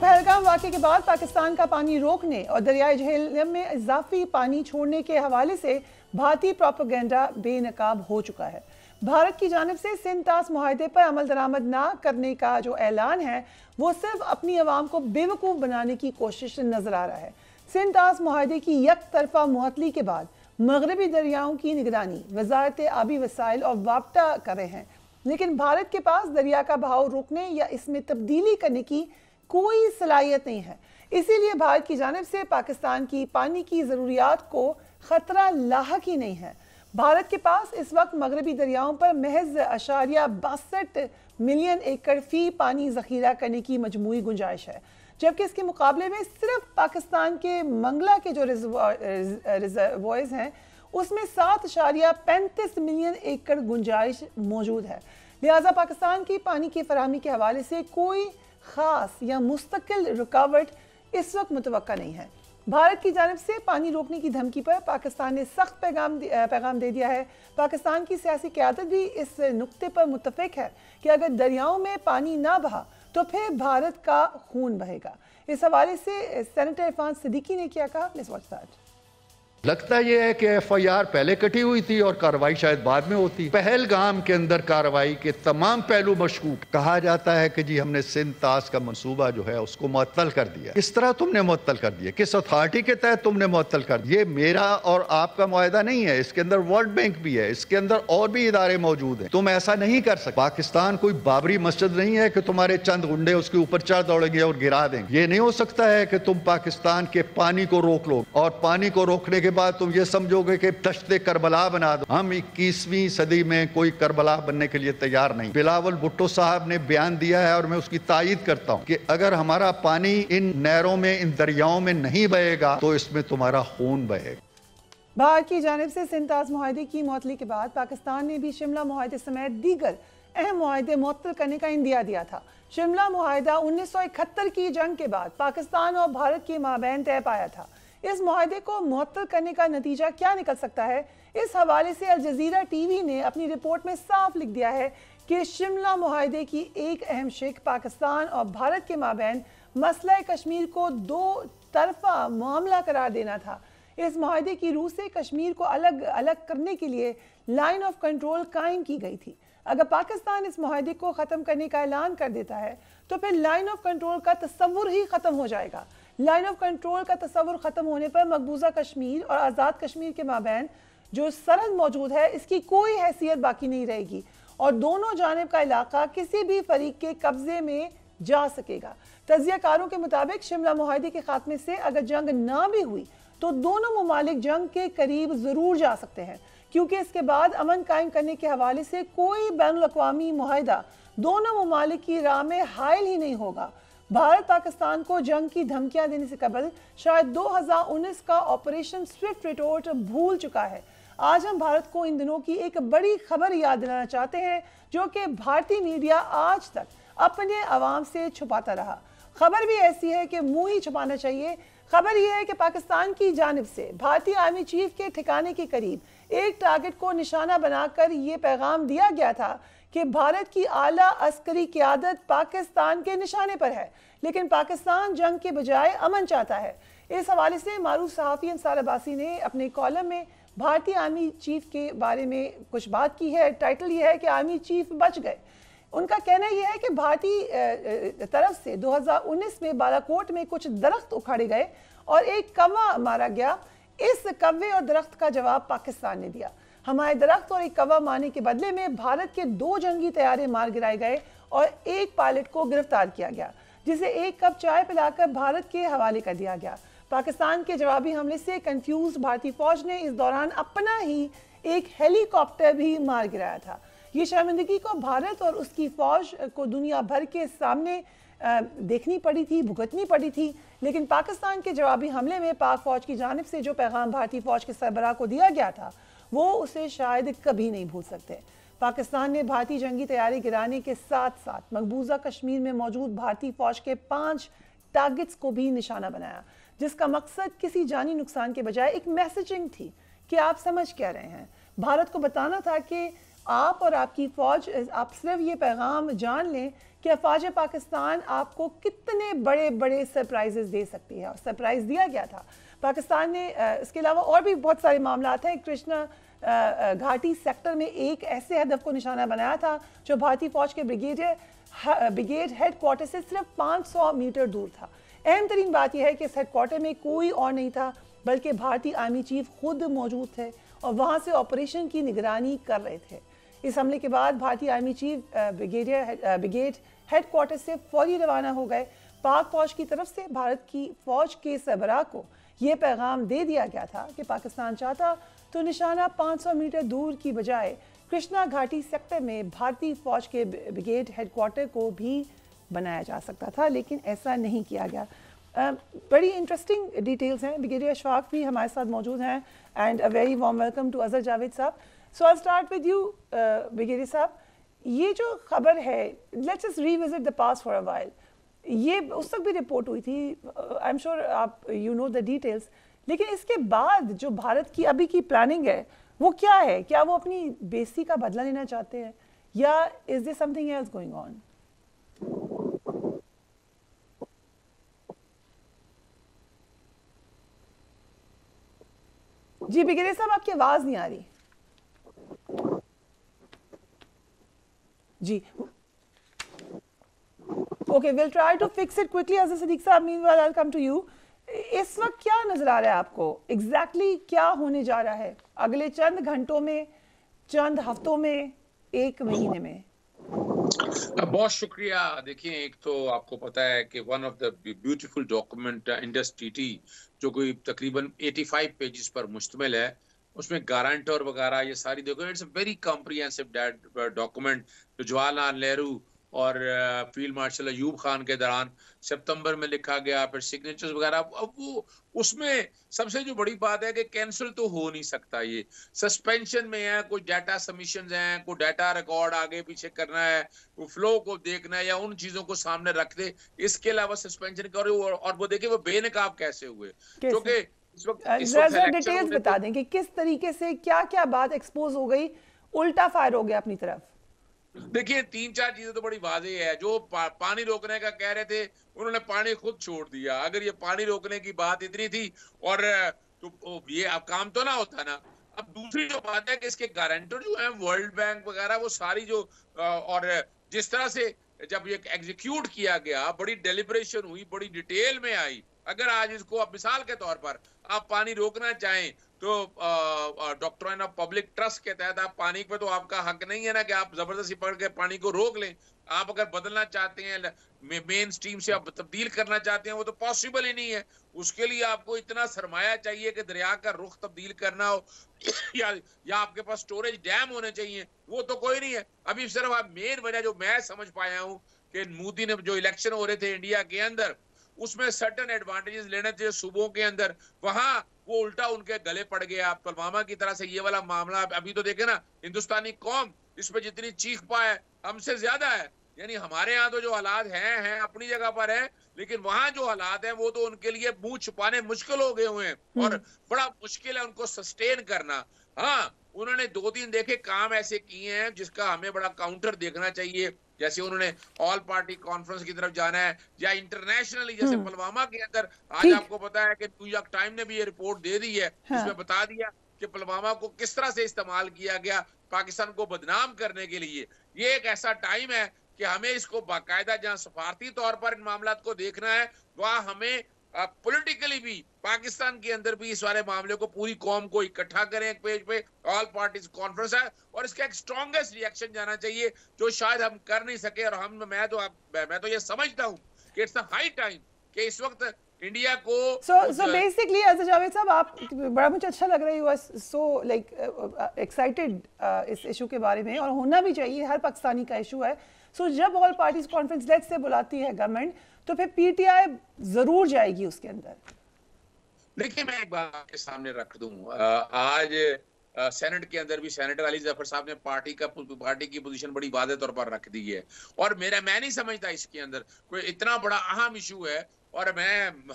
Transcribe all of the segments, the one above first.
पहलगाम वाक़े के बाद पाकिस्तान का पानी रोकने और दरियाई झेलम में इजाफी पानी छोड़ने के हवाले से भारतीय प्रोपेगेंडा बेनकाब हो चुका है। भारत की जानिब से सिंध तास मुआहदे पर अमल दरामद ना करने का जो ऐलान है वो सिर्फ अपनी अवाम को बेवकूफ़ बनाने की कोशिश नजर आ रहा है। सिंध तास मुआहदे की एक तरफा मुअत्तली के बाद मगरबी दरियाओं की निगरानी वजारत आबी वसाइल और वापटा कर रहे हैं, लेकिन भारत के पास दरिया का बहाव रोकने या इसमें तब्दीली करने की कोई सलाहियत नहीं है। इसीलिए भारत की जानिब से पाकिस्तान की पानी की ज़रूरियात को ख़तरा लाहक ही नहीं है। भारत के पास इस वक्त मगरबी दरियाओं पर महज 62 मिलियन एकड़ फी पानी ज़ख़ीरा करने की मजमूई गुंजाइश है, जबकि इसके मुकाबले में सिर्फ पाकिस्तान के मंगला के जो रिजर्वॉयर्स हैं उसमें 7.35 मिलियन एकड़ गुंजाइश मौजूद है। लिहाजा पाकिस्तान की पानी की फराहमी के हवाले से कोई ख़ास या मुस्तकिल रुकावट इस वक्त मुतवक्का नहीं है। भारत की जानिब से पानी रोकने की धमकी पर पाकिस्तान ने सख्त पैगाम दे दिया है। पाकिस्तान की सियासी क़यादत भी इस नुक्ते पर मुत्तफ़िक है कि अगर दरियाओं में पानी ना बहा तो फिर भारत का खून बहेगा। इस हवाले से सेनेटर इरफान सिद्दीकी ने क्या कहा, लेट्स वॉच दैट। लगता यह है कि एफआईआर पहले कटी हुई थी और कार्रवाई शायद बाद में होती। पहलगाम के अंदर कार्रवाई के तमाम पहलू मशकूक। कहा जाता है कि जी हमने सिंध तास का मंसूबा जो है उसको मुअत्तल कर दिया। किस तरह तुमने मुअत्तल कर दिया, किस अथॉरिटी के तहत तुमने मुअत्तल कर दिया? ये मेरा और आपका मुआहदा नहीं है, इसके अंदर वर्ल्ड बैंक भी है, इसके अंदर और भी इदारे मौजूद हैं। तुम ऐसा नहीं कर सकते। पाकिस्तान कोई बाबरी मस्जिद नहीं है कि तुम्हारे चंद गुंडे उसके ऊपर चढ़ दौड़ेंगे और गिरा देंगे। ये नहीं हो सकता है कि तुम पाकिस्तान के पानी को रोक लो और पानी को रोकने के बाद तुम ये समझोगे कि दश्ते करबला बना दो। हम 21वीं सदी में कोई करबला बनने के लिए तैयार नहीं। बिलावल भुट्टो साहब ने बयान दिया है और मैं उसकी तायीद करता हूं कि अगर हमारा पानी इन नहरों में, इन दरियाओं में नहीं बहेगा तो इसमें तुम्हारा खून बहेगा। भारत की जानिब से सिंध तास मुआहदे की मुअत्तली के बाद पाकिस्तान ने भी शिमला मुआहदे समेत दीगर अहम मुआहदे मुअत्तल करने का इंदिया दिया था। शिमला मुआहदा 1971 की जंग के बाद पाकिस्तान और भारत के माबैन तय पाया था। इस मुआहदे को मुअत्तल करने का नतीजा क्या निकल सकता है, इस हवाले से अल जज़ीरा टीवी ने अपनी रिपोर्ट में साफ लिख दिया है कि शिमला मुआहदे की एक अहम शिक पाकिस्तान और भारत के माबैन मसला कश्मीर को दो तरफा मामला करार देना था। इस मुआहदे की रूह से कश्मीर को अलग अलग करने के लिए लाइन ऑफ कंट्रोल कायम की गई थी। अगर पाकिस्तान इस मुआहदे को ख़त्म करने का ऐलान कर देता है तो फिर लाइन ऑफ कंट्रोल का तस्वुर ही ख़त्म हो जाएगा। लाइन ऑफ कंट्रोल का तस्वुर ख़त्म होने पर मकबूजा कश्मीर और आज़ाद कश्मीर के माबैन जो सरहद मौजूद है इसकी कोई हैसियत बाकी नहीं रहेगी और दोनों जानिब का इलाका किसी भी फरीक के कब्जे में जा सकेगा। तज्ज़ियाकारों के मुताबिक शिमला मुआहदे के खात्मे से अगर जंग ना भी हुई तो दोनों ममालिक जंग के करीब ज़रूर जा सकते हैं, क्योंकि इसके बाद अमन कायम करने के हवाले से कोई बैनुल अक़वामी मुआहदा दोनों ममालिक की राह में हायल ही नहीं होगा। भारत पाकिस्तान को जंग की धमकियां देने से कबल शायद 2019 का ऑपरेशन स्विफ्ट रिटोर्ट भूल चुका है। आज हम भारत को इन दिनों की एक बड़ी खबर याद दिलाना चाहते हैं जो कि भारतीय मीडिया आज तक अपने अवाम से छुपाता रहा। खबर भी ऐसी है कि मुंह ही छुपाना चाहिए। खबर यह है कि पाकिस्तान की जानिब से भारतीय आर्मी चीफ के ठिकाने के करीब एक टारगेट को निशाना बनाकर ये पैगाम दिया गया था कि भारत की आला अस्करी क़यादत पाकिस्तान के निशाने पर है, लेकिन पाकिस्तान जंग के बजाय अमन चाहता है। इस हवाले से मारूफ सहाफ़ी अंसार अब्बासी ने अपने कॉलम में भारतीय आर्मी चीफ के बारे में कुछ बात की है। टाइटल ये है कि आर्मी चीफ बच गए। उनका कहना यह है कि भारतीय तरफ से 2019 में बालाकोट में कुछ दरख्त उखाड़े गए और एक कौवा मारा गया। इस कौवे और दरख्त का जवाब पाकिस्तान ने दिया। हमारे दरख्त और एक कौवा मारने के बदले में भारत के 2 जंगी तैयारे मार गिराए गए और एक पायलट को गिरफ्तार किया गया, जिसे एक कप चाय पिलाकर भारत के हवाले कर दिया गया। पाकिस्तान के जवाबी हमले से कंफ्यूज भारतीय फौज ने इस दौरान अपना ही एक हेलीकॉप्टर भी मार गिराया था। ये शर्मिंदगी को भारत और उसकी फौज को दुनिया भर के सामने देखनी पड़ी थी, भुगतनी पड़ी थी, लेकिन पाकिस्तान के जवाबी हमले में पाक फौज की जानिब से जो पैगाम भारतीय फौज के सरबराह को दिया गया था वो उसे शायद कभी नहीं भूल सकते। पाकिस्तान ने भारतीय जंगी तैयारी गिराने के साथ साथ मकबूजा कश्मीर में मौजूद भारतीय फौज के 5 टारगेट्स को भी निशाना बनाया, जिसका मकसद किसी जानी नुकसान के बजाय एक मैसेजिंग थी कि आप समझ क्या रहे हैं। भारत को बताना था कि आप और आपकी फौज, आप सिर्फ ये पैगाम जान लें कि अफवाज पाकिस्तान आपको कितने बड़े बड़े सरप्राइजेस दे सकती है, और सरप्राइज दिया गया था पाकिस्तान ने। इसके अलावा और भी बहुत सारे मामला हैं। कृष्णा घाटी सेक्टर में एक ऐसे हदफ को निशाना बनाया था जो भारतीय फौज के ब्रिगेड हेडक्वार्टर से सिर्फ 500 मीटर दूर था। अहम तरीन बात यह है कि इस हेडक्वार्टर में कोई और नहीं था बल्कि भारतीय आर्मी चीफ खुद मौजूद थे और वहां से ऑपरेशन की निगरानी कर रहे थे। इस हमले के बाद भारतीय आर्मी चीफ ब्रिगेड हेडक्वार्टर से फौरी रवाना हो गए। पाक फौज की तरफ से भारत की फौज के सरबराह को यह पैगाम दे दिया गया था कि पाकिस्तान चाहता तो निशाना 500 मीटर दूर की बजाय कृष्णा घाटी सेक्टर में भारतीय फौज के ब्रिगेड हेडक्वार्टर को भी बनाया जा सकता था, लेकिन ऐसा नहीं किया गया। बड़ी इंटरेस्टिंग डिटेल्स हैं। ब्रिगेडियर अशफाक भी हमारे साथ मौजूद हैं and a very warm welcome to Azhar Javed साहब। So I start with you brigadier साहब, ये जो खबर है, let's just revisit the past for a while. ये उस वक्त भी रिपोर्ट हुई थी, आई एम श्योर आप यू नो द डिटेल्स, लेकिन इसके बाद जो भारत की अभी की प्लानिंग है वो क्या है? क्या वो अपनी बेइज्जती का बदला लेना चाहते हैं या is there something else going on? जी ब्रिगेडियर साहब, आपकी आवाज नहीं आ रही। जी okay, will try to fix it quickly. Azhar Siddiq साहब, meanwhile I will come to you. इस वक्त क्या नजर आ रहा है आपको? एग्जैक्टली क्या होने जा रहा है अगले चंद घंटों में, चंद हफ्तों में, एक महीने में? बहुत शुक्रिया। देखिए, एक तो आपको पता है कि one of the beautiful document Indus treaty जो कोई तकरीबन 85 पेजेस पर मुश्तमिल है, उसमें गारंटर वगैरह ये सारी देखो, it's a very comprehensive document जो जवाहरलाल नेहरू और फील्ड मार्शल अयूब खान के दौरान सितंबर में लिखा गया, फिर सिग्नेचर्स वगैरह। अब वो उसमें सबसे जो बड़ी बात है कि कैंसिल तो हो नहीं सकता, ये सस्पेंशन में है। कोई डाटा सबमिशंस हैं, कोई डाटा रिकॉर्ड आगे पीछे करना है, वो फ्लो को देखना है या उन चीजों को सामने रख दे। इसके अलावा सस्पेंशन करो और वो देखिए वो बेनकाब कैसे हुए, क्योंकि इस वक्त डिटेल्स बता दें कि किस तरीके से क्या क्या बात एक्सपोज हो गई, उल्टा फायर हो गया अपनी तरफ। देखिए, 3-4 चीजें तो बड़ी वाज़ेह है। जो पानी रोकने का कह रहे थे, उन्होंने पानी खुद छोड़ दिया। अगर ये पानी रोकने की बात इतनी थी और तो ये अब काम तो ना होता ना। अब दूसरी जो बात है कि इसके गारंटर जो है वर्ल्ड बैंक वगैरह, वो सारी जो और जिस तरह से जब ये एग्जीक्यूट किया गया, बड़ी डेलिब्रेशन हुई, बड़ी डिटेल में आई। अगर आज इसको अब मिसाल के तौर पर आप पानी रोकना चाहें तो डॉक्ट्राइन ऑफ पब्लिक ट्रस्ट के तहत आप पानी पे तो आपका हक नहीं है ना कि आप जबरदस्ती पकड़ के पानी को रोक लें। आप अगर बदलना चाहते हैं, मेन स्ट्रीम से आप तब्दील करना चाहते हैं, वो तो पॉसिबल ही नहीं है। उसके लिए आपको इतना सरमाया चाहिए कि दरिया का रुख तब्दील करना हो या आपके पास स्टोरेज डैम होने चाहिए, वो तो कोई नहीं है। अभी सिर्फ आप मेन वजह जो मैं समझ पाया हूँ कि मोदी ने जो इलेक्शन हो रहे थे इंडिया के अंदर, उसमें सर्टेन एडवांटेजेस लेने थे सूबों के अंदर, वहां वो उल्टा उनके गले पड़ गया पुलवामा की तरह से। ये वाला मामला अभी तो देखे ना, हिंदुस्तानी कौम इसमें जितनी चीख पाए हमसे ज्यादा है। यानी हमारे यहाँ तो जो हालात हैं अपनी जगह पर है, लेकिन वहां जो हालात हैं वो तो उनके लिए मुंह छुपाने मुश्किल हो गए हुए हैं और बड़ा मुश्किल है उनको सस्टेन करना। हाँ, उन्होंने 2-3 देखे काम ऐसे किए हैं जिसका हमें बड़ा काउंटर देखना चाहिए। जैसे उन्होंने ऑल पार्टी कॉन्फ्रेंस की तरफ जाना है या इंटरनेशनली, जैसे पुलवामा के अंदर आज आपको पता है कि न्यूयॉर्क टाइम ने भी ये रिपोर्ट दे दी है, जिसमें बता दिया कि पुलवामा को किस तरह से इस्तेमाल किया गया पाकिस्तान को बदनाम करने के लिए। ये एक ऐसा टाइम है कि हमें इसको बाकायदा जहां सफारती तौर पर इन मामलों को देखना है, वहां हमें पॉलिटिकली भी पाकिस्तान के अंदर भी इस वाले मामले को पूरी कौम को इकट्ठा करें एक पेज पे। ऑल पार्टीज कॉन्फ्रेंस है और इसका एक स्ट्रॉन्गेस्ट रिएक्शन जाना चाहिए जो शायद हम कर नहीं सके। और मैं तो ये समझता हूँ कि इट्स हाई टाइम कि इस वक्त इंडिया को so basically अज़र जावेद साहब, आप बड़ा मुझे अच्छा लग रहा है, you are so like excited इस इशू के बारे में, और होना भी चाहिए, हर पाकिस्तानी का इशू है। सो जब ऑल पार्टीज कॉन्फ्रेंस लेट से बुलाती है गवर्नमेंट, तो फिर पीटीआई जरूर जाएगी उसके अंदर। देखिए, मैं एक बात आपके सामने रख दूं, आज सेनेट के अंदर भी सेनेटर अली जफर साहब ने पार्टी की पोजीशन बड़ी वाज़ेह तौर पर रख दी है। और मैं नहीं समझता इसके अंदर कोई इतना बड़ा अहम इशू है। और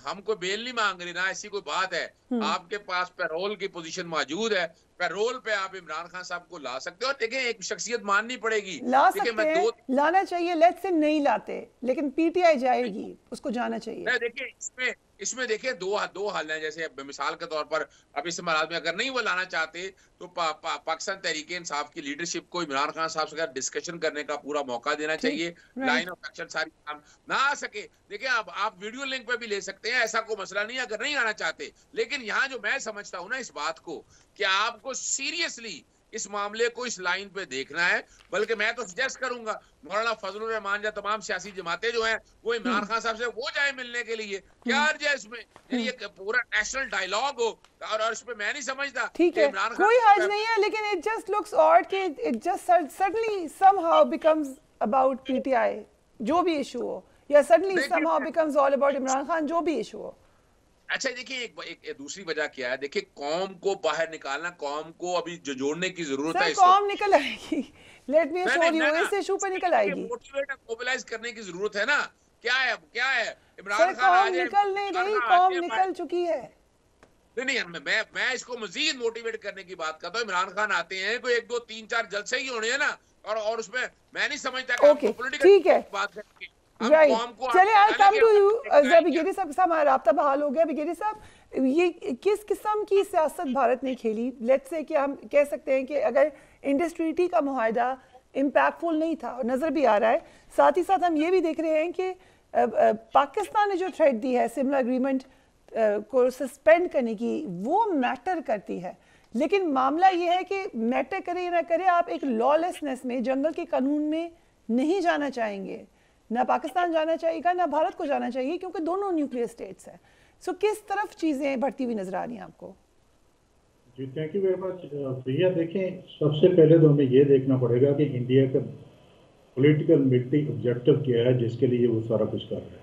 हम कोई बेल नहीं मांग रही ना, ऐसी कोई बात है। आपके पास पैरोल की पोजीशन मौजूद है, पैरोल पे आप इमरान खान साहब को ला सकते हो। और देखें, एक शख्सियत माननी पड़ेगी, ला सकते हैं, लाना चाहिए, लेट्स से नहीं लाते, लेकिन पीटीआई जाएगी, उसको जाना चाहिए। देखिए इसमें देखिए दो हाल हैं। जैसे मिसाल के तौर पर अब इस महाराज में अगर नहीं वो लाना चाहते तो पाकिस्तान तहरीक इंसाफ की लीडरशिप को इमरान खान साहब से डिस्कशन करने का पूरा मौका देना चाहिए। लाइन ऑफ एक्शन सारी ना आ सके, देखिए आप वीडियो लिंक पे भी ले सकते हैं, ऐसा कोई मसला नहीं है अगर नहीं आना चाहते। लेकिन यहाँ जो मैं समझता हूँ ना इस बात को, कि आपको सीरियसली इस मामले को इस लाइन पे देखना है। बल्कि मैं तो सजेस्ट करूंगा मौलाना फजलुर रहमान या तमाम सियासी जमातें जो हैं वो इमरान खान साहब से वो जाए मिलने के लिए। क्या अर्ज है इसमें? यानी ये पूरा नेशनल डायलॉग हो, और इसमें मैं नहीं समझता। ठीक है, कोई हर्ज नहीं है, लेकिन इट जस्ट लुक्स ऑड कि it just suddenly somehow becomes about PTI, जो भी इशू हो, या suddenly somehow becomes all about Imran Khan, जो भी इशू हो। अच्छा देखिए, एक दूसरी वजह क्या है, देखिए कौम को बाहर निकालना, कौम को अभी जोड़ने की जरूरत है। कौम निकल आएगी, लेट मी अश्योर यू, इस इशू पे निकल आएगी। मोटिवेट मोबिलाइज करने की जरूरत है ना। क्या है इमरान खान कौम निकल नहीं रही, कौम निकल चुकी है। नहीं, मैं इसको मजीद मोटिवेट करने की बात करता हूँ। इमरान खान आते हैं, कोई 1 2 3 4 जलसे ही होने हैं ना, और उसमें मैं नहीं समझता कि पॉलिटिकल बात करके चलिए आई कम टू यू। बिगेरी साहब के साथ हमारा राब्ता बहाल हो गया। बिगेरी साहब, ये किस किस्म की सियासत भारत ने खेली? लेट्स से कि हम कह सकते हैं कि अगर इंडस ट्रीटी का मुआहदा इम्पैक्टफुल नहीं था, और नजर भी आ रहा है, साथ ही साथ हम ये भी देख रहे हैं कि पाकिस्तान ने जो थ्रेट दी है सिमला एग्रीमेंट को सस्पेंड करने की, वो मैटर करती है। लेकिन मामला ये है कि मैटर करे या ना करे, आप एक लॉलेसनेस में, जंगल के कानून में नहीं जाना चाहेंगे। ना पाकिस्तान जाना चाहिए, ना भारत को जाना चाहिए, क्योंकि दोनों न्यूक्लियर स्टेट्स हैं। सो किस तरफ चीजें बढ़ती हुई नजर आ रही हैं आपको? जी थैंक यू वेरी मच भैया। देखें, सबसे पहले तो हमें ये देखना पड़ेगा कि इंडिया का पॉलिटिकल मिलिट्री ऑब्जेक्टिव क्या है जिसके लिए वो सारा कुछ कर रहे हैं।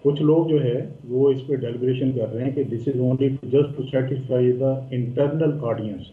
कुछ लोग जो है वो इस पर डेलिब्रेशन कर रहे हैं कि this is only just to satisfy the internal audience,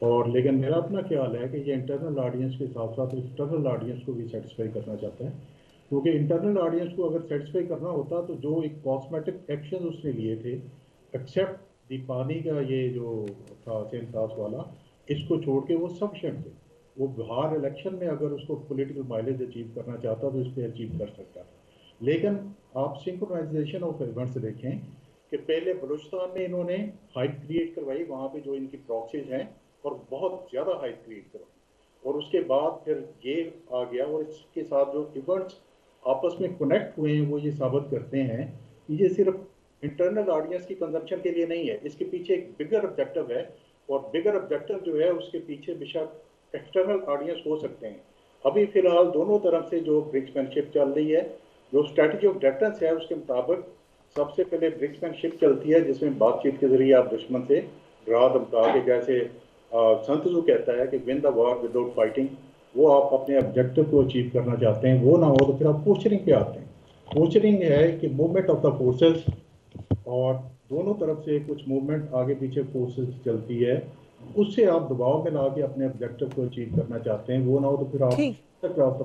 और लेकिन मेरा अपना ख्याल है कि ये इंटरनल ऑडियंस के साथ साथ एक्सटर्नल ऑडियंस को भी सेटिस्फाई करना चाहता है। क्योंकि इंटरनल ऑडियंस को अगर सेटिस्फाई करना होता तो जो एक कॉस्मेटिक एक्शन उसने लिए थे, एक्सेप्ट दी पानी का ये जो था सेंसास वाला, इसको छोड़ के वो सफिशिएंट थे। वो बिहार इलेक्शन में अगर उसको पॉलिटिकल माइलेज अचीव करना चाहता तो इस पर अचीव कर सकता। लेकिन आप सिंक्रोनाइजेशन ऑफ इवेंट्स देखें कि पहले बलूचिस्तान में इन्होंने हाइट क्रिएट करवाई, वहाँ पे जो इनकी प्रॉक्सीज हैं, और बहुत ज़्यादा हाइट क्रिएट करवाई, और उसके बाद फिर ये आ गया। और इसके साथ जो इवेंट्स आपस में कनेक्ट हुए हैं वो ये साबित करते हैं कि ये सिर्फ इंटरनल ऑडियंस की कंजम्पशन के लिए नहीं है, इसके पीछे एक बिगर ऑब्जेक्टिव है, और बिगर ऑब्जेक्टिव जो है उसके पीछे बेशक एक्सटर्नल ऑडियंस हो सकते हैं। अभी फिलहाल दोनों तरफ से जो ब्रिक्समैनशिप चल रही है, जो स्ट्रैटेजी ऑफ डिफरेंस है, उसके मुताबिक सबसे पहले ब्रिक्समैनशिप चलती है, जिसमें बातचीत के जरिए आप दुश्मन से डरा धमका के, जैसे संत तzu कहता है कि win the war without fighting, वो आप अपने ऑब्जेक्टिव को अचीव करना चाहते हैं, वो ना हो तो फिर आप पोस्चरिंग पे आते हैं। पोस्चरिंग है कि मूवमेंट ऑफ द फोर्सेस, और दोनों तरफ से कुछ मूवमेंट आगे पीछे फोर्सेस चलती है, उससे आप दबाव में ला के अपने ऑब्जेक्टिव को अचीव करना चाहते हैं, वो ना हो तो फिर आप